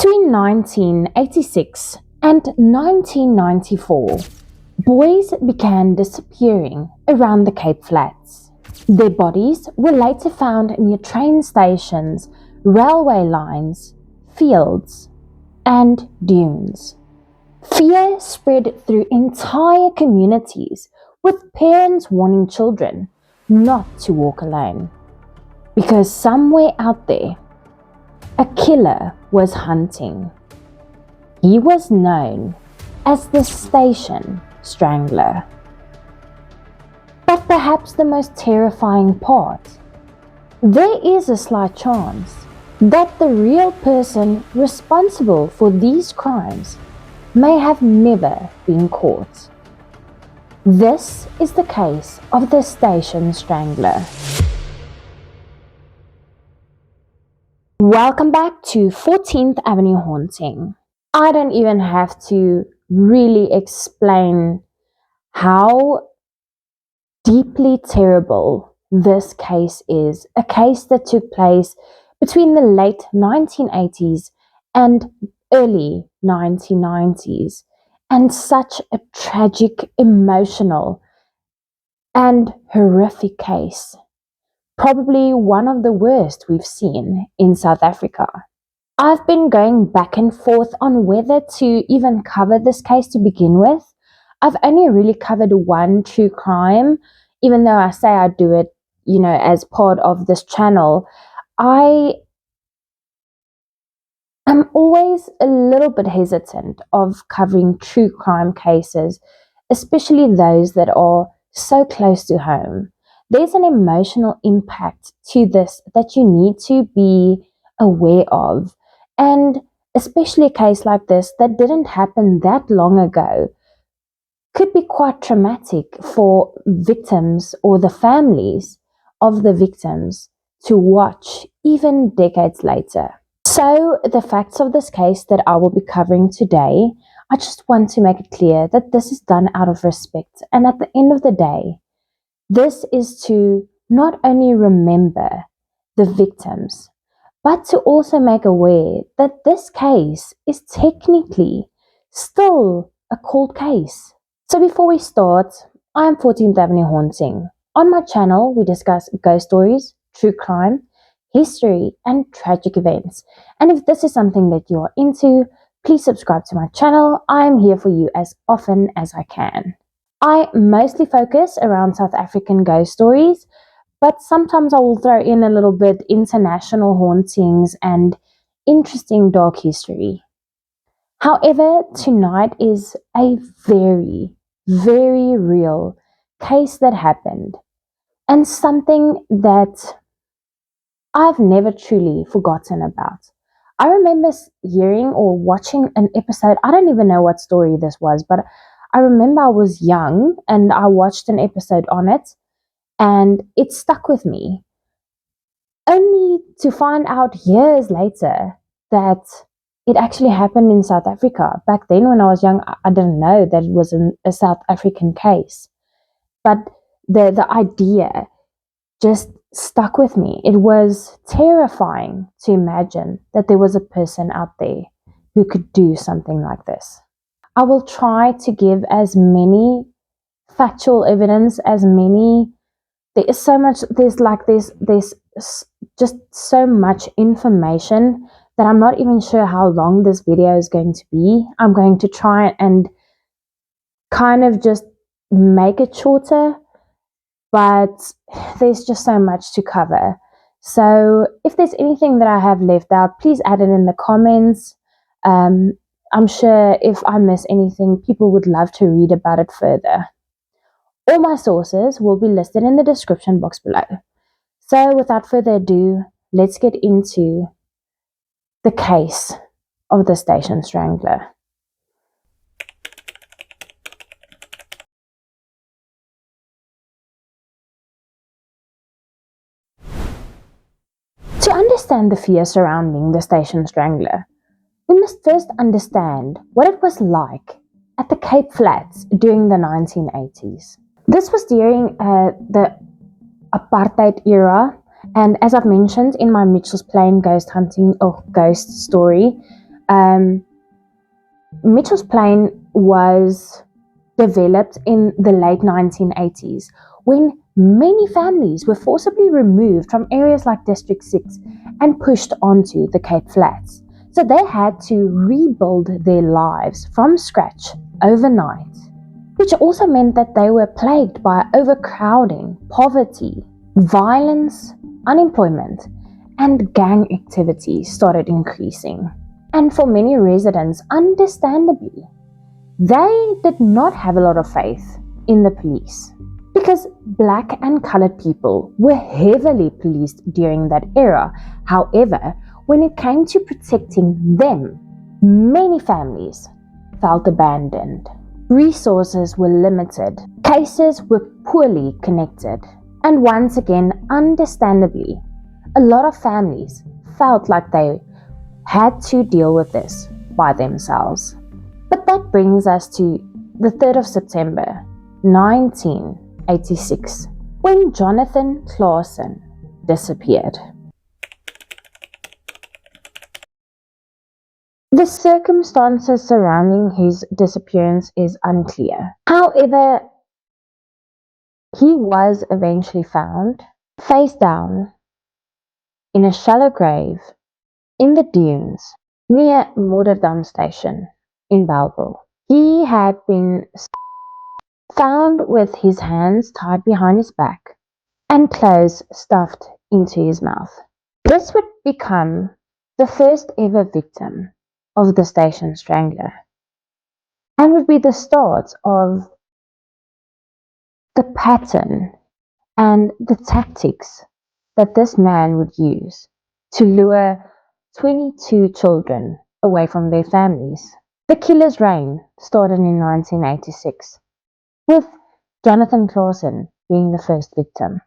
Between 1986 and 1994, boys began disappearing around the Cape Flats. Their bodies were later found near train stations, railway lines, fields, and dunes. Fear spread through entire communities, with parents warning children not to walk alone, because somewhere out there, a killer was hunting. He was known as the Station Strangler. But perhaps the most terrifying part, there is a slight chance that the real person responsible for these crimes may have never been caught. This is the case of the Station Strangler. Welcome back to 14th Avenue Haunting. I don't even have to really explain how deeply terrible this case is. A case that took place between the late 1980s and early 1990s, and such a tragic, emotional, and horrific case. Probably one of the worst we've seen in South Africa. I've been going back and forth on whether to even cover this case to begin with. I've only really covered one true crime, even though I say I do it, as part of this channel. I'm always a little bit hesitant of covering true crime cases, especially those that are so close to home. There's an emotional impact to this that you need to be aware of. And especially a case like this that didn't happen that long ago could be quite traumatic for victims or the families of the victims to watch even decades later. So the facts of this case that I will be covering today, I just want to make it clear that this is done out of respect. And at the end of the day, this is to not only remember the victims, but to also make aware that this case is technically still a cold case. So before we start, I am 14th Avenue Haunting. On my channel, we discuss ghost stories, true crime, history, and tragic events. And if this is something that you are into, please subscribe to my channel. I am here for you as often as I can. I mostly focus around South African ghost stories, but sometimes I will throw in a little bit international hauntings and interesting dark history. However, tonight is a very, very real case that happened, and something that I've never truly forgotten about. I remember hearing or watching an episode. I don't even know what story this was, but I remember I was young and I watched an episode on it, and it stuck with me. Only to find out years later that it actually happened in South Africa. Back then, when I was young, I didn't know that it was a South African case. But the idea just stuck with me. It was terrifying to imagine that there was a person out there who could do something like this. I will try to give as many factual evidence, there's just so much information that I'm not even sure how long this video is going to be. I'm going to try and kind of just make it shorter, but there's just so much to cover. So if there's anything that I have left out, please add it in the comments. I'm sure if I miss anything, people would love to read about it further. All my sources will be listed in the description box below. So without further ado, let's get into the case of the Station Strangler. To understand the fear surrounding the Station Strangler, we must first understand what it was like at the Cape Flats during the 1980s. This was during the apartheid era, and as I've mentioned in my Mitchell's Plain ghost hunting or ghost story, Um, Mitchell's Plain was developed in the late 1980s when many families were forcibly removed from areas like District 6 and pushed onto the Cape Flats. So they had to rebuild their lives from scratch overnight, which also meant that they were plagued by overcrowding, poverty, violence, unemployment, and gang activity started increasing. And for many residents, understandably, they did not have a lot of faith in the police because black and colored people were heavily policed during that era. However, when it came to protecting them, many families felt abandoned. Resources were limited, cases were poorly connected, and once again, understandably, a lot of families felt like they had to deal with this by themselves. But that brings us to the 3rd of September, 1986, when Jonathan Clausen disappeared. The circumstances surrounding his disappearance is unclear. However, he was eventually found face down in a shallow grave in the dunes near Moorderdam Station in Bellville. He had been found with his hands tied behind his back and clothes stuffed into his mouth. This would become the first ever victim of the Station Strangler and would be the start of the pattern and the tactics that this man would use to lure 22 children away from their families. The killer's reign started in 1986, with Jonathan Clausen being the first victim.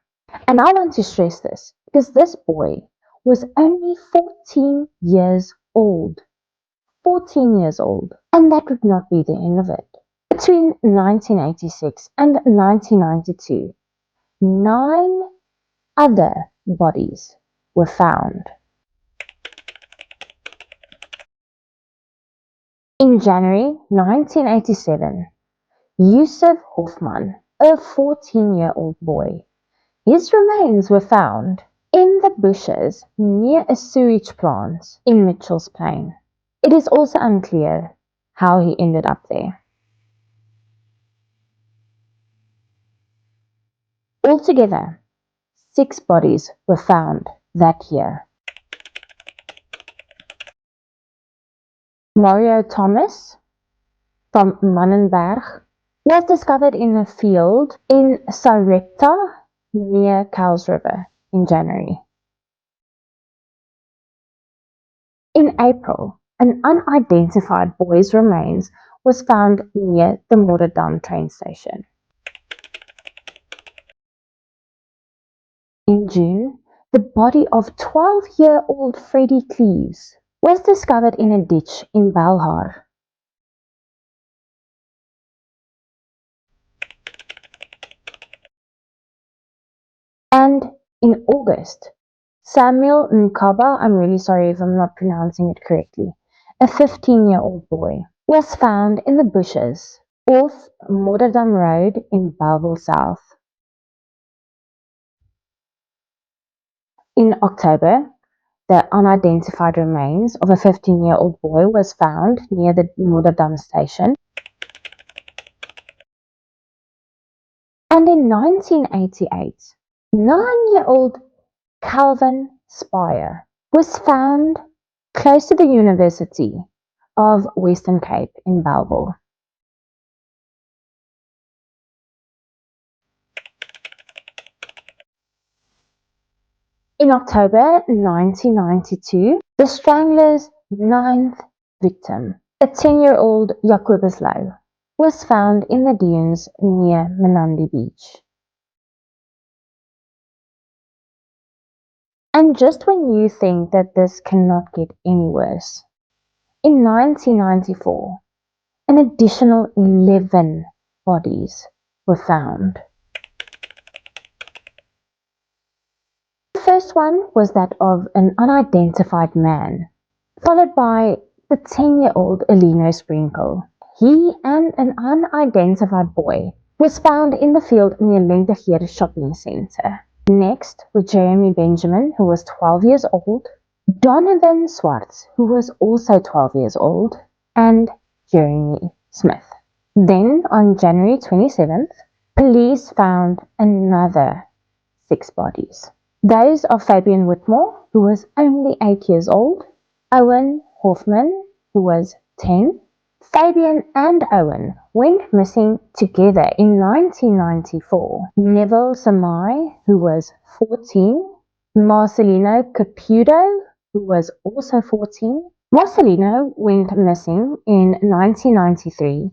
And I want to stress this because this boy was only 14 years old. 14 years old. And that would not be the end of it. Between 1986 and 1992, 9 other bodies were found. In January 1987, Yusuf Hoffman, a 14-year-old boy, his remains were found in the bushes near a sewage plant in Mitchell's Plain. It is also unclear how he ended up there. Altogether, 6 bodies were found that year. Mario Thomas from Mannenberg was discovered in a field in Sarepta near Cowes River in January. In April, an unidentified boy's remains was found near the Moorderdam train station. In June, the body of 12-year-old Freddie Cleves was discovered in a ditch in Belhar. And in August, Samuel Nkaba, I'm really sorry if I'm not pronouncing it correctly, a 15-year-old boy, was found in the bushes off Moorderdam Road in Bellville South. In October, the unidentified remains of a 15-year-old boy was found near the Moorderdam station. And in 1988, 9-year-old Calvin Spire was found close to the University of Western Cape in Bellville. In October 1992, the Strangler's 9th victim, a 10-year-old Jacobus Louw, was found in the dunes near Menandi Beach. And just when you think that this cannot get any worse, in 1994, an additional 11 bodies were found. The first one was that of an unidentified man, followed by the 10-year-old Elino Sprinkle. He and an unidentified boy was found in the field near Lentegeur shopping centre. Next were Jeremy Benjamin, who was 12 years old, Donovan Swartz, who was also 12 years old, and Jeremy Smith. Then, on January 27th, police found another 6 bodies. Those of Fabian Whitmore, who was only 8 years old, Owen Hoffman, who was 10. Fabian and Owen went missing together in 1994. Neville Samai, who was 14. Marcelino Caputo, who was also 14. Marcelino went missing in 1993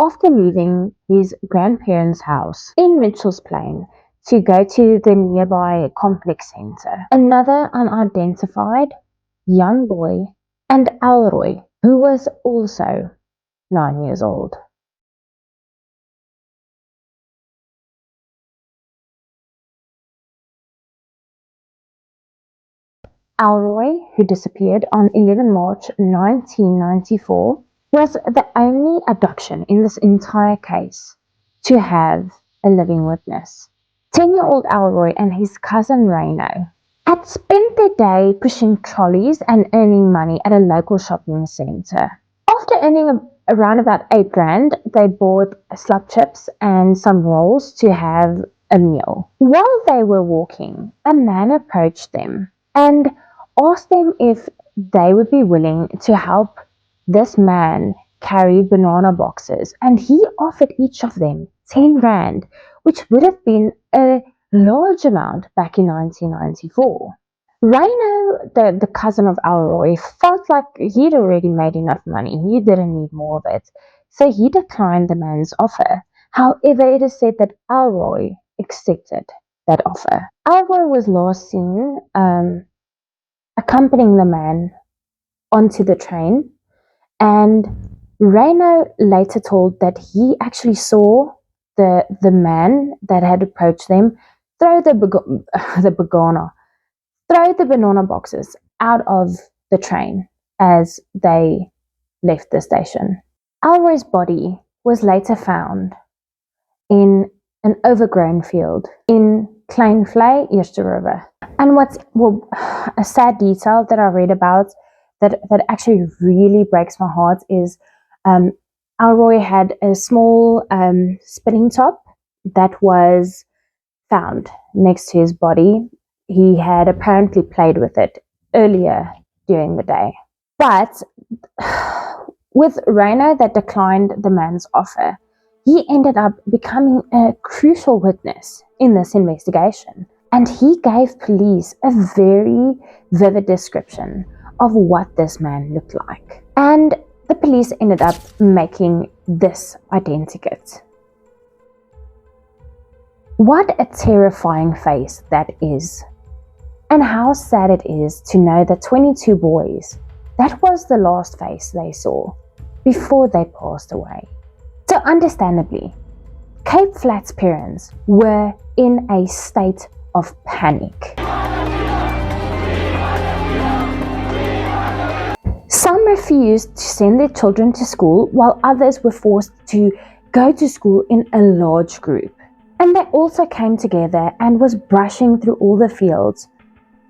after leaving his grandparents' house in Mitchell's Plain to go to the nearby complex centre. Another unidentified young boy, and Alroy, who was also 9 years old. Alroy, who disappeared on 11 March 1994, was the only abduction in this entire case to have a living witness. 10-year-old Alroy and his cousin Reno had spent their day pushing trolleys and earning money at a local shopping centre. After earning around about $8,000, they bought slab chips and some rolls to have a meal. While they were walking, a man approached them and asked them if they would be willing to help this man carry banana boxes, and he offered each of them 10 rand, which would have been a large amount back in 1994. Rhino, the cousin of Alroy, felt like he'd already made enough money. He didn't need more of it. So he declined the man's offer. However, it is said that Alroy accepted that offer. Alroy was last seen accompanying the man onto the train, and Reno later told that he actually saw the man that had approached them throw the banana boxes out of the train as they left the station. Alroy's body was later found in an overgrown field in Kleinvlei, Eerste River. And a sad detail that I read about that actually really breaks my heart is Alroy had a small spinning top that was found next to his body. He had apparently played with it earlier during the day. But with Reno that declined the man's offer, he ended up becoming a crucial witness in this investigation. And he gave police a very vivid description of what this man looked like. And the police ended up making this identikit. What a terrifying face that is. And how sad it is to know that 22 boys, that was the last face they saw before they passed away. So understandably, Cape Flat's parents were in a state of panic. Some refused to send their children to school, while others were forced to go to school in a large group. And they also came together and was brushing through all the fields,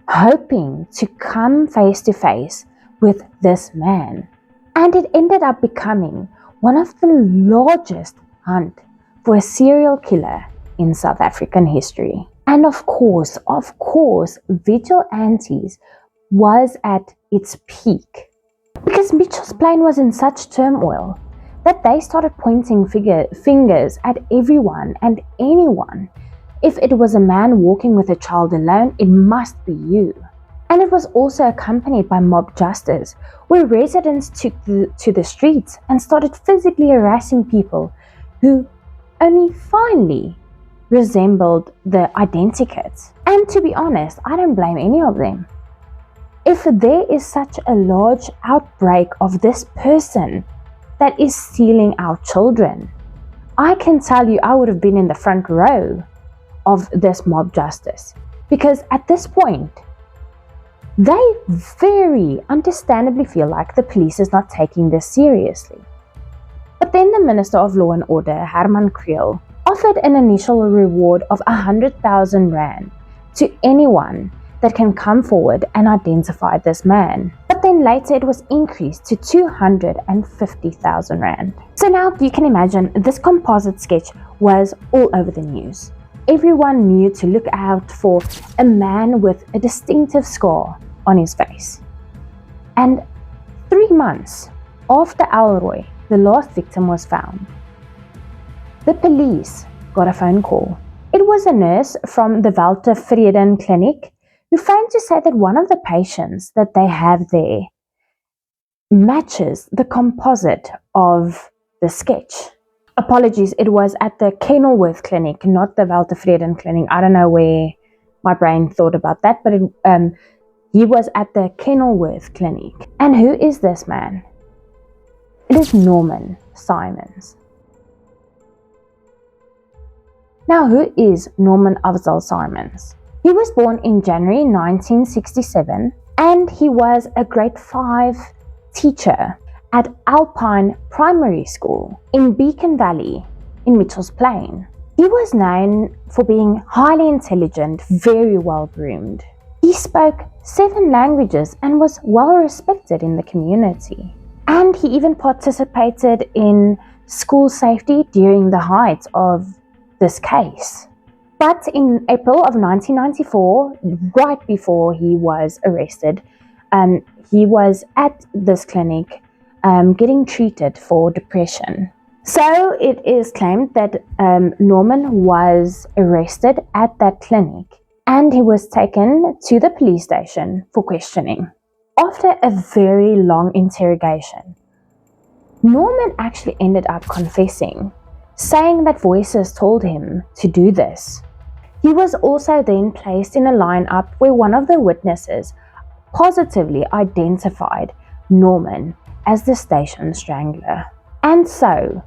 hoping to come face to face with this man. And it ended up becoming one of the largest hunt for a serial killer in South African history. And of course, Vigilantes was at its peak because Mitchell's Plain was in such turmoil that they started pointing fingers at everyone and anyone. If it was a man walking with a child alone, it must be you. And it was also accompanied by mob justice, where residents took to the streets and started physically harassing people who only finally resembled the identikits. And to be honest, I don't blame any of them. If there is such a large outbreak of this person that is stealing our children, I can tell you I would have been in the front row of this mob justice. Because at this point, They very understandably feel like the police is not taking this seriously. But then the Minister of Law and Order, Herman Kriel, offered an initial reward of 100,000 rand to anyone that can come forward and identify this man. But then later it was increased to 250,000 rand. So now you can imagine this composite sketch was all over the news. Everyone knew to look out for a man with a distinctive scar on his face. And 3 months after Alroy, the last victim, was found, the police got a phone call. It was a nurse from the Walter Vreden Clinic who phoned to say that one of the patients that they have there matches the composite of the sketch. Apologies, it was at the Kenilworth Clinic, not the Walter Vreden Clinic. I don't know where my brain thought about that, but he was at the Kenilworth Clinic. And who is this man? It is Norman Simons. Now, who is Norman Afzal Simons? He was born in January 1967 and he was a grade 5 teacher at Alpine Primary School in Beacon Valley in Mitchell's Plain. He was known for being highly intelligent, very well groomed. He spoke 7 languages and was well respected in the community. And he even participated in school safety during the height of this case. But in April of 1994, right before he was arrested, he was at this clinic getting treated for depression. So it is claimed that Norman was arrested at that clinic and he was taken to the police station for questioning. After a very long interrogation, Norman actually ended up confessing, saying that voices told him to do this. He was also then placed in a lineup where one of the witnesses positively identified Norman as the Station Strangler. And so,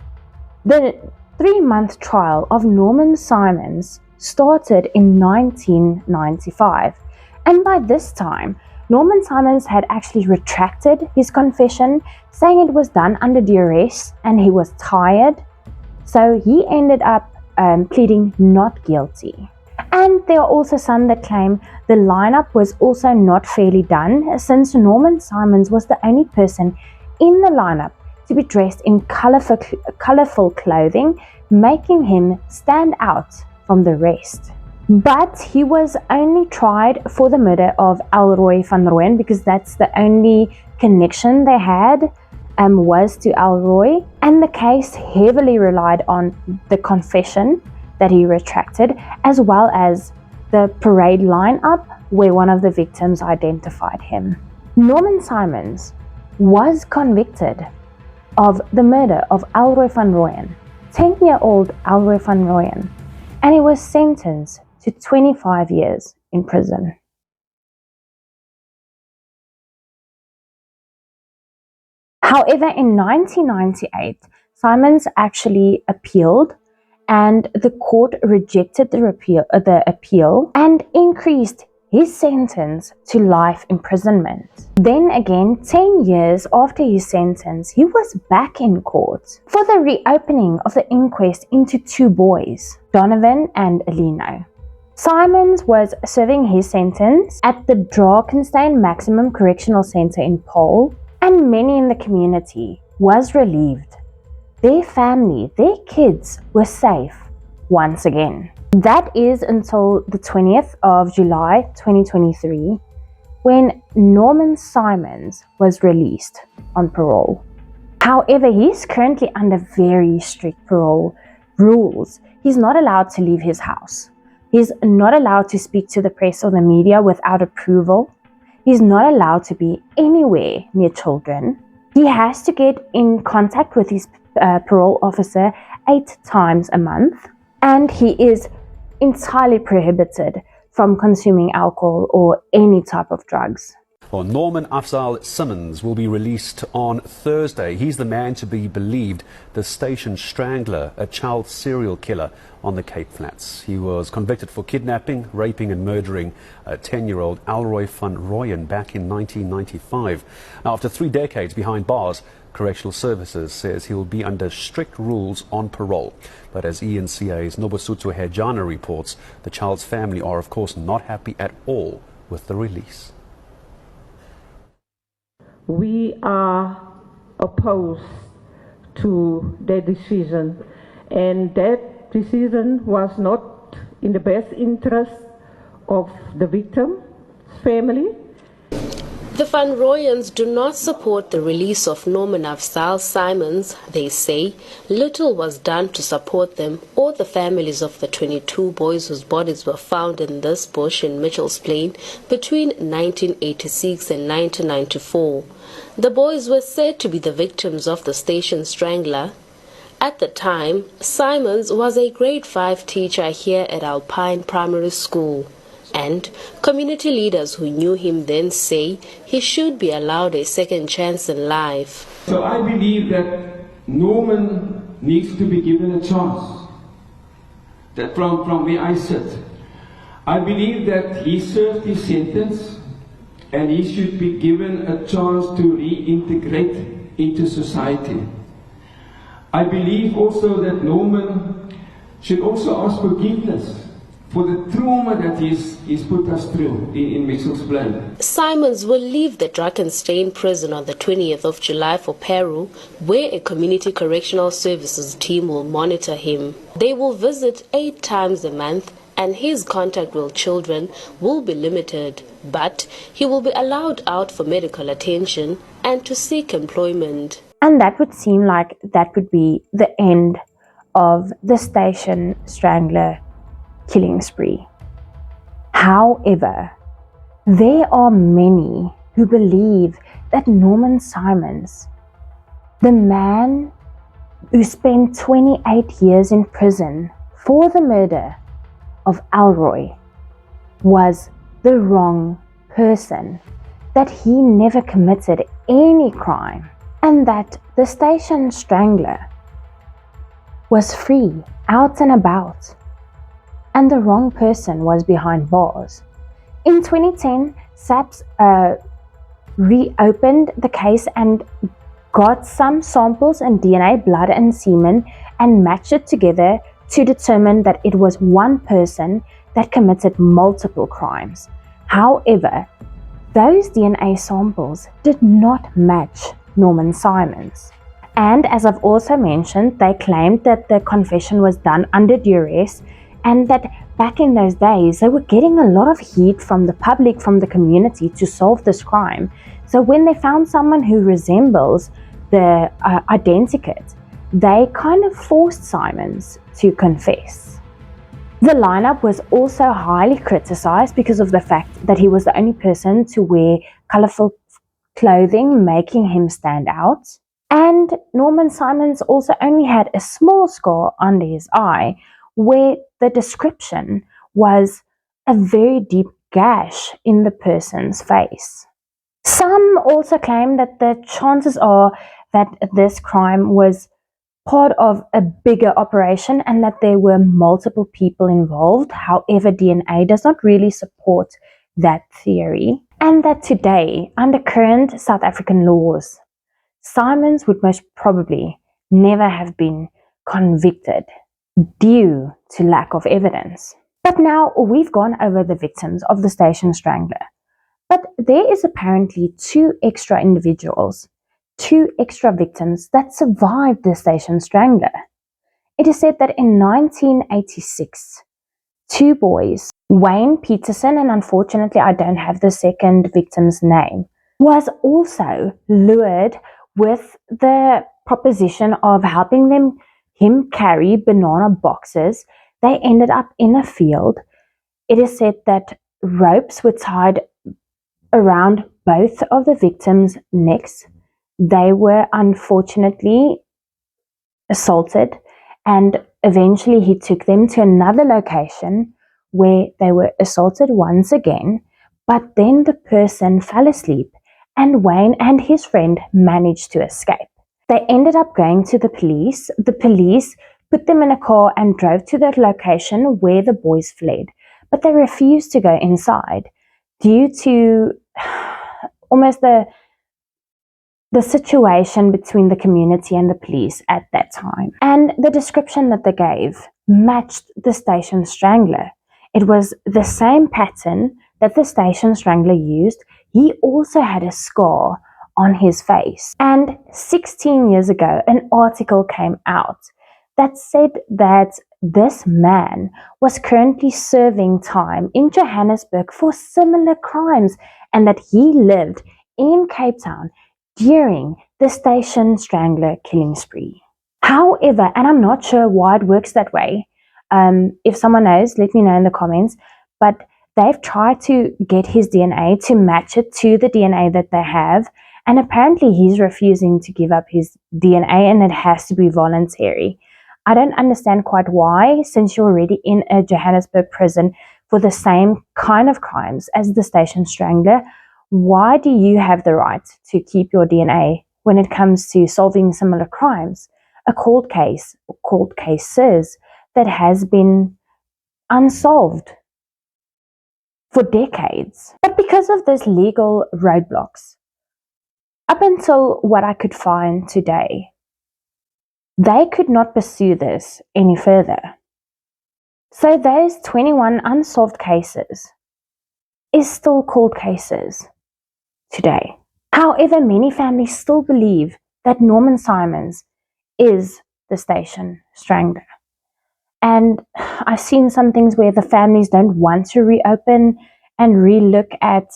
the 3-month trial of Norman Simons started in 1995, and by this time, Norman Simons had actually retracted his confession, saying it was done under duress and he was tired. So he ended up pleading not guilty. And there are also some that claim the lineup was also not fairly done, since Norman Simons was the only person in the lineup to be dressed in colorful clothing, making him stand out from the rest. But he was only tried for the murder of Alroy van Rooyen, because that's the only connection they had was to Alroy, and the case heavily relied on the confession that he retracted, as well as the parade lineup where one of the victims identified him. Norman Simons was convicted of the murder of Alroy van Rooyen, 10-year-old Alroy van Rooyen, and he was sentenced to 25 years in prison. However, in 1998, Simons actually appealed, and the court rejected the appeal and increased his sentence to life imprisonment. Then again, 10 years after his sentence, he was back in court for the reopening of the inquest into 2 boys, Donovan and Alino. Simons was serving his sentence at the Drakenstein Maximum Correctional Center in Paarl, and many in the community was relieved. Their family, their kids were safe once again. That is until the 20th of July 2023, when Norman Simons was released on parole. However, he's currently under very strict parole rules. He's not allowed to leave his house. He's not allowed to speak to the press or the media without approval. He's not allowed to be anywhere near children. He has to get in contact with his parole officer 8 times a month. And he is entirely prohibited from consuming alcohol or any type of drugs. Well, Norman Afzal Simons will be released on Thursday. He's the man to be believed the Station Strangler, a child serial killer on the Cape Flats. He was convicted for kidnapping, raping and murdering a 10-year-old Alroy van Rooyen back in 1995. Now, after 3 decades behind bars, Correctional Services says he will be under strict rules on parole. But as ENCA's Nobosuthu Hejana reports, the child's family are of course not happy at all with the release. We are opposed to their decision, and that decision was not in the best interest of the victim's family. The Van Rooyens do not support the release of Norman Afzal Simons. They say little was done to support them or the families of the 22 boys whose bodies were found in this bush in Mitchell's Plain between 1986 and 1994. The boys were said to be the victims of the Station Strangler. At the time, Simons was a grade 5 teacher here at Alpine Primary School. And community leaders who knew him then say he should be allowed a second chance in life. So I believe that Norman needs to be given a chance. That from where I sit, I believe that he served his sentence and he should be given a chance to reintegrate into society. I believe also that Norman should also ask forgiveness for the trauma that he's put us through in Mitchell's Plain. Simons will leave the Drakensberg prison on the 20th of July for Peru, where a community correctional services team will monitor him. They will visit 8 times a month, and his contact with children will be limited, but he will be allowed out for medical attention and to seek employment. And that would seem like that would be the end of the Station Strangler killing spree. However, there are many who believe that Norman Simons, the man who spent 28 years in prison for the murder of Alroy, was the wrong person, that he never committed any crime, and that the Station Strangler was free, out and about, and the wrong person was behind bars. In 2010, SAPS reopened the case and got some samples and DNA, blood and semen, and matched it together to determine that it was one person that committed multiple crimes. However, those DNA samples did not match Norman Simons. And as I've also mentioned, they claimed that the confession was done under duress, and that back in those days, they were getting a lot of heat from the public, from the community, to solve this crime. So when they found someone who resembles the identikit, they kind of forced Simons to confess. The lineup was also highly criticized because of the fact that he was the only person to wear colorful clothing, making him stand out. And Norman Simons also only had a small scar under his eye, where the description was a very deep gash in the person's face. Some also claim that the chances are that this crime was part of a bigger operation and that there were multiple people involved. However, DNA does not really support that theory, and that today, under current South African laws, Simons would most probably never have been convicted due to lack of evidence. But now we've gone over the victims of the Station Strangler. But there is apparently 2 extra individuals, 2 extra victims that survived the Station Strangler. It is said that in 1986, 2 boys, Wayne Peterson, and unfortunately I don't have the second victim's name, was also lured with the proposition of helping him carry banana boxes. They ended up in a field. It is said that ropes were tied around both of the victims' necks. They were unfortunately assaulted, and eventually he took them to another location where they were assaulted once again, But then the person fell asleep and Wayne and his friend managed to escape. They ended up going to the police. The police put them in a car and drove to the location where the boys fled, but they refused to go inside due to almost the situation between the community and the police at that time. And the description that they gave matched the Station Strangler. It was the same pattern that the Station Strangler used. He also had a scar on his face. And 16 years ago, an article came out that said that this man was currently serving time in Johannesburg for similar crimes and that he lived in Cape Town during the Station Strangler killing spree. However, and I'm not sure why it works that way, if someone knows, let me know in the comments, but they've tried to get his DNA to match it to the DNA that they have, and apparently he's refusing to give up his DNA and it has to be voluntary. I don't understand quite why, since you're already in a Johannesburg prison for the same kind of crimes as the Station Strangler. Why do you have the right to keep your DNA when it comes to solving similar crimes? A cold case or cold cases that has been unsolved for decades. But because of these legal roadblocks, up until what I could find today, they could not pursue this any further. So those 21 unsolved cases is still cold cases today. However, many families still believe that Norman Simons is the Station Strangler. And I've seen some things where the families don't want to reopen and relook at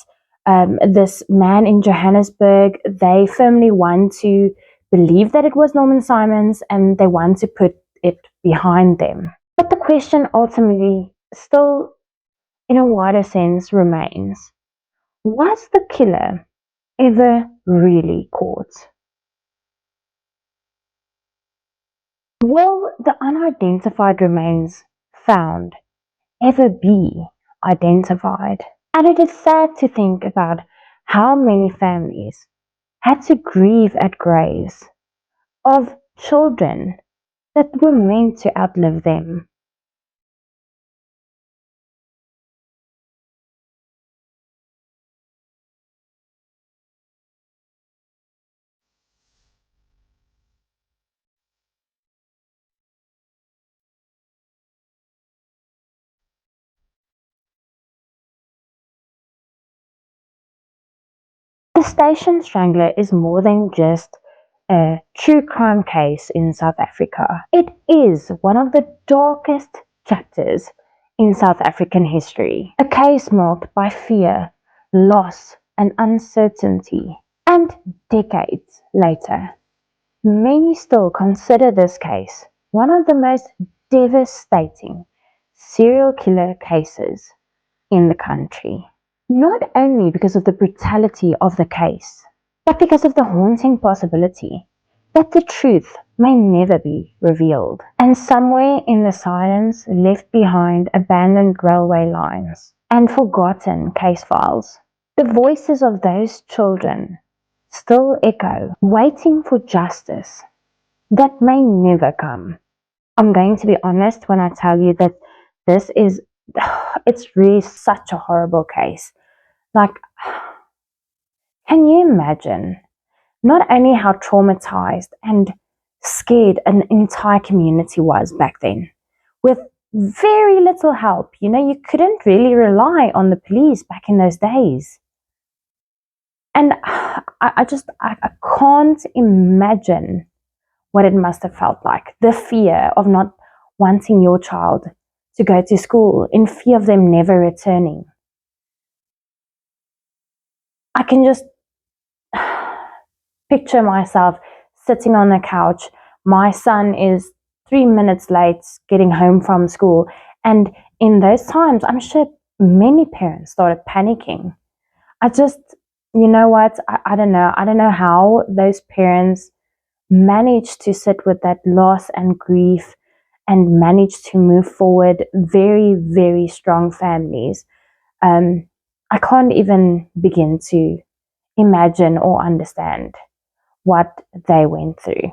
this man in Johannesburg. They firmly want to believe that it was Norman Simons and they want to put it behind them. But the question ultimately still, in a wider sense, remains: was the killer ever really caught? Will the unidentified remains found ever be identified? And it is sad to think about how many families had to grieve at graves of children that were meant to outlive them. The Station Strangler is more than just a true crime case in South Africa. It is one of the darkest chapters in South African history. A case marked by fear, loss, and uncertainty. And decades later, many still consider this case one of the most devastating serial killer cases in the country. Not only because of the brutality of the case, but because of the haunting possibility that the truth may never be revealed. And somewhere in the silence left behind abandoned railway lines and forgotten case files, the voices of those children still echo, waiting for justice that may never come. I'm going to be honest when I tell you that this is, it's really such a horrible case. Like, can you imagine not only how traumatized and scared an entire community was back then, with very little help? You know, you couldn't really rely on the police back in those days. And I can't imagine what it must have felt like. The fear of not wanting your child to go to school, in fear of them never returning. I can just picture myself sitting on the couch. My son is 3 minutes late getting home from school. And in those times, I'm sure many parents started panicking. You know what? I don't know. I don't know how those parents managed to sit with that loss and grief and managed to move forward. Very, very strong families. I can't even begin to imagine or understand what they went through.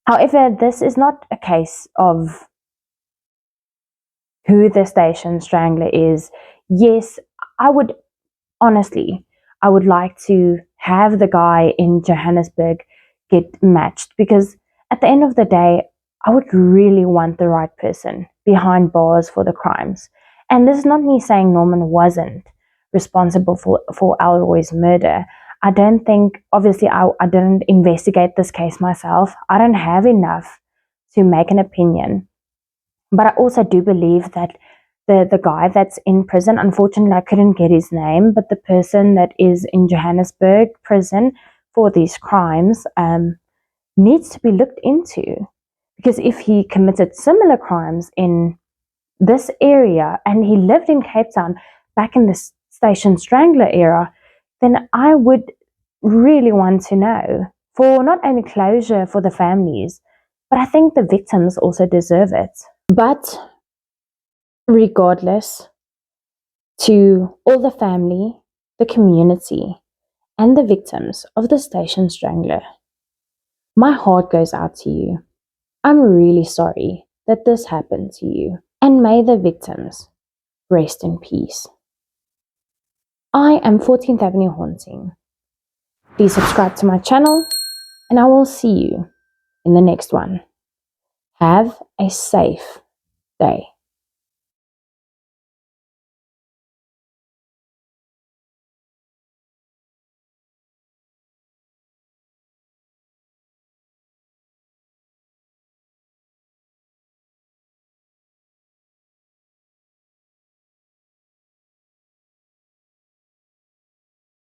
However, this is not a case of who the Station Strangler is. Yes, I would honestly, I would like to have the guy in Johannesburg get matched, because at the end of the day, I would really want the right person behind bars for the crimes. And this is not me saying Norman wasn't responsible for Alroy's murder. I don't think, obviously, I didn't investigate this case myself. I don't have enough to make an opinion. But I also do believe that the guy that's in prison, unfortunately, I couldn't get his name, but the person that is in Johannesburg prison for these crimes needs to be looked into. Because if he committed similar crimes in this area and he lived in Cape Town back in the Station Strangler era, then I would really want to know, for not only closure for the families, but I think the victims also deserve it. But regardless, to all the family, the community, and the victims of the Station Strangler, my heart goes out to you. I'm really sorry that this happened to you, and may the victims rest in peace. I am 14th Avenue Haunting. Please subscribe to my channel, and I will see you in the next one. Have a safe day.